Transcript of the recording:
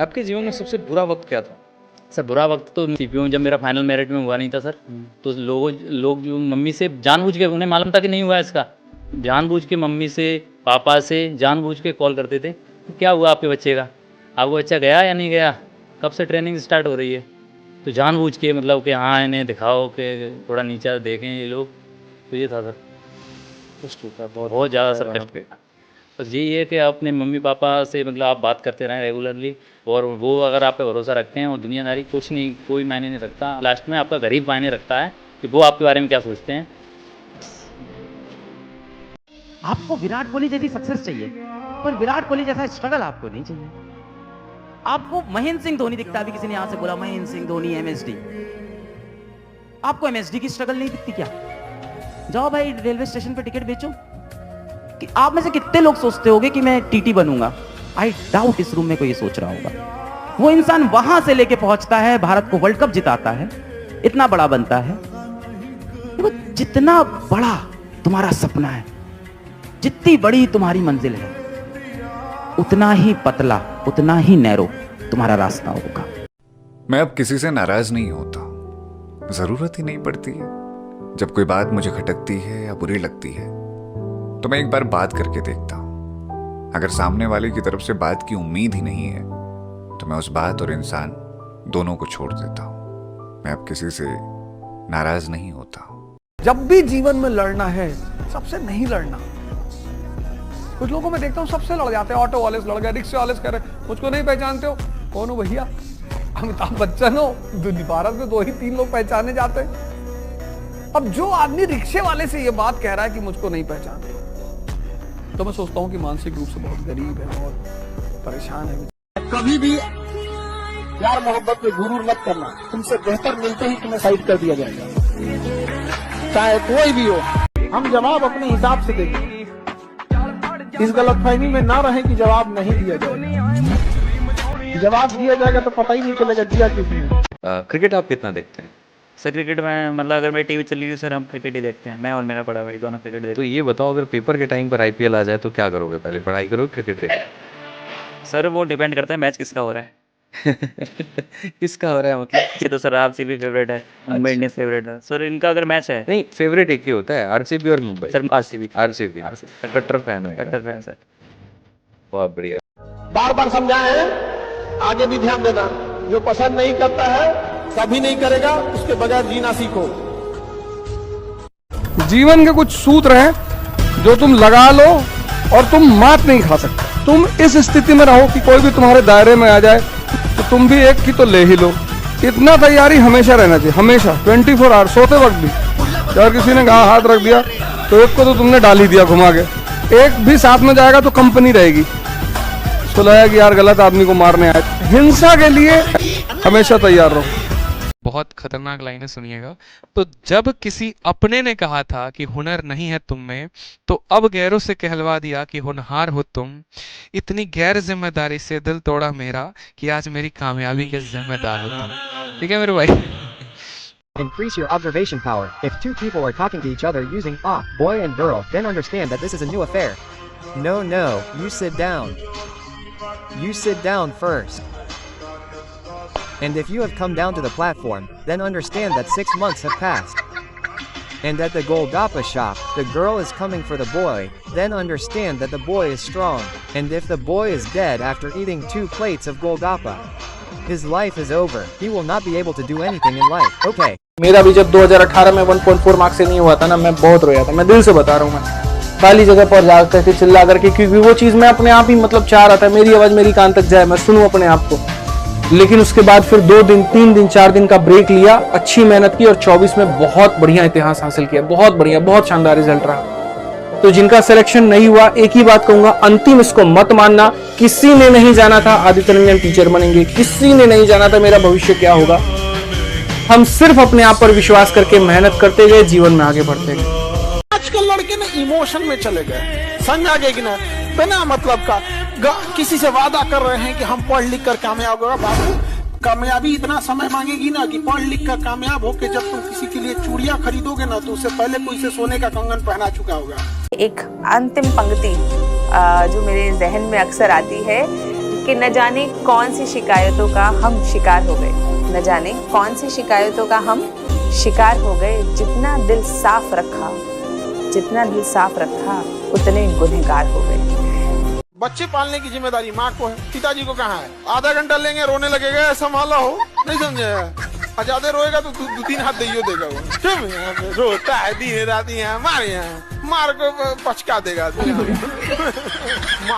आपके जीवन में सबसे बुरा वक्त क्या था? सर बुरा वक्त तो सीपीयू में जब मेरा फाइनल मेरिट में हुआ नहीं था सर, तो लोग जो मम्मी से जानबूझ के, उन्हें मालूम था कि नहीं हुआ इसका, जानबूझ के मम्मी से पापा से जानबूझ के कॉल करते थे कि क्या हुआ आपके बच्चे का, अब वो बच्चा गया या नहीं गया, कब से ट्रेनिंग स्टार्ट हो रही है। तो जानबूझ के मतलब कि हाँ इन्हें दिखाओ कि थोड़ा नीचा देखें ये लोग, तो ये था सर। कष्ट होता है बहुत ज़्यादा सर कष्ट है। बस यही है कि अपने मम्मी पापा से मतलब आप बात करते रहें रेगुलरली, और वो अगर आप पे भरोसा रखते हैं, और दुनियादारी कुछ नहीं, कोई मायने नहीं रखता, लास्ट में आपका गरीब मायने रखता है कि वो आपके बारे में क्या सोचते हैं। आपको विराट कोहली जैसी सक्सेस चाहिए, पर विराट कोहली जैसा स्ट्रगल आपको नहीं चाहिए। आपको महेंद्र सिंह धोनी दिखता है, अभी किसी ने यहां से बोला महेंद्र सिंह धोनी एमएसडी, आपको एमएसडी की स्ट्रगल नहीं दिखती क्या? जाओ भाई रेलवे स्टेशन पे टिकट बेचो। कि आप में से कितने लोग सोचते होंगे कि मैं टीटी बनूंगा? आई डाउट इस रूम में कोई ये सोच रहा होगा। वो इंसान वहां से लेके पहुंचता है, भारत को वर्ल्ड कप जिताता है, इतना बड़ा बनता है। देखो जितना बड़ा तुम्हारा सपना है, जितनी बड़ी तुम्हारी मंजिल है, उतना ही पतला, उतना ही नैरो तुम्हारा रास्ता होगा। मैं अब किसी से नाराज नहीं होता, जरूरत ही नहीं पड़ती है। जब कोई बात मुझे खटकती है या बुरी लगती है तो मैं एक बार बात करके देखता हूं। अगर सामने वाले की तरफ से बात की उम्मीद ही नहीं है तो मैं उस बात और इंसान दोनों को छोड़ देता हूं। मैं अब किसी से नाराज नहीं होता। जब भी जीवन में लड़ना है सबसे नहीं लड़ना। कुछ लोगों में देखता हूँ सबसे लड़ जाते हैं, ऑटो वाले से लड़ गए, रिक्शे वाले से कह रहे मुझको नहीं पहचानते हो, कौन हो भैया? अमिताभ बच्चन हो? भारत में 2 ही 3 लोग पहचाने जाते हैं। अब जो आदमी रिक्शे वाले से ये बात कह रहा है कि मुझको नहीं पहचानते, तो मैं सोचता हूँ कि मानसिक रूप से बहुत गरीब है, बहुत परेशान है। कभी भी प्यार मोहब्बत में गुरूर मत करना, तुमसे बेहतर मिलते ही तुम्हें साइड कर दिया जाएगा, चाहे कोई भी हो। हम जवाब अपने हिसाब से देंगे, इस गलतफहमी में ना रहे कि जवाब नहीं दिया जाएगा। जवाब दिया जाएगा तो पता ही नहीं चलेगा दिया किसने। क्रिकेट आप कितना देखते हैं? सर क्रिकेट में मतलब अगर मेरी टीवी चली गई सर, हम क्रिकेट ही देखते हैं, मैं और मेरा बड़ा भाई दोनों क्रिकेट देखते तो ये बताओ, अगर पेपर के टाइम पर आईपीएल आ जाए तो क्या करोगे? पहले पढ़ाई करोगे, क्रिकेट देखोगे? हैं। सर वो डिपेंड करता है मैच किसका हो रहा है। किसका हो रहा है मतलब? ये तो सर आरसीबी फेवरेट है, मुंबई इंडियंस फेवरेट है सर, इनका अगर मैच है। नहीं, फेवरेट एक ही होता है, आरसीबी और मुंबई। सर आरसीबी आरसीबी कट्टर फैन है। कट्टर फैन सर। बहुत बढ़िया। बार बार समझाए हैं, आगे भी ध्यान देना। जो पसंद नहीं करता है, कभी नहीं करेगा, उसके बगैर जीना सीखो। जीवन के कुछ सूत्र हैं जो तुम लगा लो और तुम मात नहीं खा सकते। तुम इस स्थिति में रहो कि कोई भी तुम्हारे दायरे में आ जाए तो तुम भी एक की तो ले ही लो। इतना तैयारी हमेशा रहना चाहिए, हमेशा 24 आवर, सोते वक्त भी। अगर किसी ने कहा हाथ रख दिया तो एक को तो तुमने डाल ही दिया घुमा के, एक भी साथ में जाएगा तो कंपनी रहेगी। उसको लगा कि यार गलत आदमी को मारने आए। हिंसा के लिए हमेशा तैयार रहो। बहुत खतरनाक लाइनें सुनिएगा। तो जब किसी अपने ने कहा था कि हुनर नहीं है तुम में, तो अब गैरों से कहलवा दिया कि होनहार हो तुम। इतनी गैर जिम्मेदारी से दिल तोड़ा मेरा कि आज मेरी कामयाबी के जिम्मेदार हो तुम। ठीक है मेरे भाई? Increase your observation power. If 2 people are talking to each other using boy and girl, then understand that this is a new affair. No, you sit down. You sit down first. And if you have come down to the platform, then understand that 6 months have passed. And at the Golgappa shop, the girl is coming for the boy, then understand that the boy is strong. And if the boy is dead after eating 2 plates of Golgappa, his life is over. He will not be able to do anything in life. Okay. मेरा भी जब 2018 में 1.4 marks से नहीं हुआ था ना, मैं बहुत रोया था। मैं दिल से बता रहा हूँ, मैं खाली जगह पर जा करके चिल्ला करके, क्योंकि वो चीज़ मैं अपने आप ही मतलब चाह रहा था, मेरी आवाज़ मेरी कान तक जाए, मैं सुनूं अपने आप को। लेकिन उसके बाद फिर 2 दिन 3 दिन 4 दिन का ब्रेक लिया, अच्छी मेहनत की और 24 में बहुत बढ़िया इतिहास हासिल किया। बहुत बढ़िया, बहुत शानदार रिजल्ट रहा। तो जिनका सिलेक्शन नहीं हुआ, एक ही बात कहूंगा, अंतिम इसको मत मानना। किसी ने नहीं जाना था आदित्य रंजन टीचर बनेंगे, किसी ने नहीं जाना था मेरा भविष्य क्या होगा। हम सिर्फ अपने आप पर विश्वास करके मेहनत करते गए, जीवन में आगे बढ़ते गए। आजकल लड़के ना इमोशन में चले गए, समझ आ गए कि ना, बिना मतलब का किसी से वादा कर रहे हैं कि हम पढ़ लिख कर कामयाब होगा। बाबू, कामयाबी इतना समय मांगेगी ना कि पढ़ लिख कर कामयाब होके जब तुम किसी के लिए चूड़ियां खरीदोगे ना, तो उससे पहले कोई से सोने का कंगन पहना चुका होगा। एक अंतिम पंक्ति जो मेरे जहन में अक्सर आती है कि न जाने कौन सी शिकायतों का हम शिकार हो गए, न जाने कौन सी शिकायतों का हम शिकार हो गए। जितना दिल साफ रखा, जितना दिल साफ रखा, उतने गुनहगार हो गए। बच्चे पालने की जिम्मेदारी माँ को है, पिताजी को कहाँ है। आधा घंटा लेंगे, रोने लगेगा, ऐसा माला हो, नहीं समझे। ज्यादा रोएगा तो 2-3 हाथ दइयो देगा वो। क्यों यहाँ पे रोता है दिन रात, यहाँ मार को पचका देगा।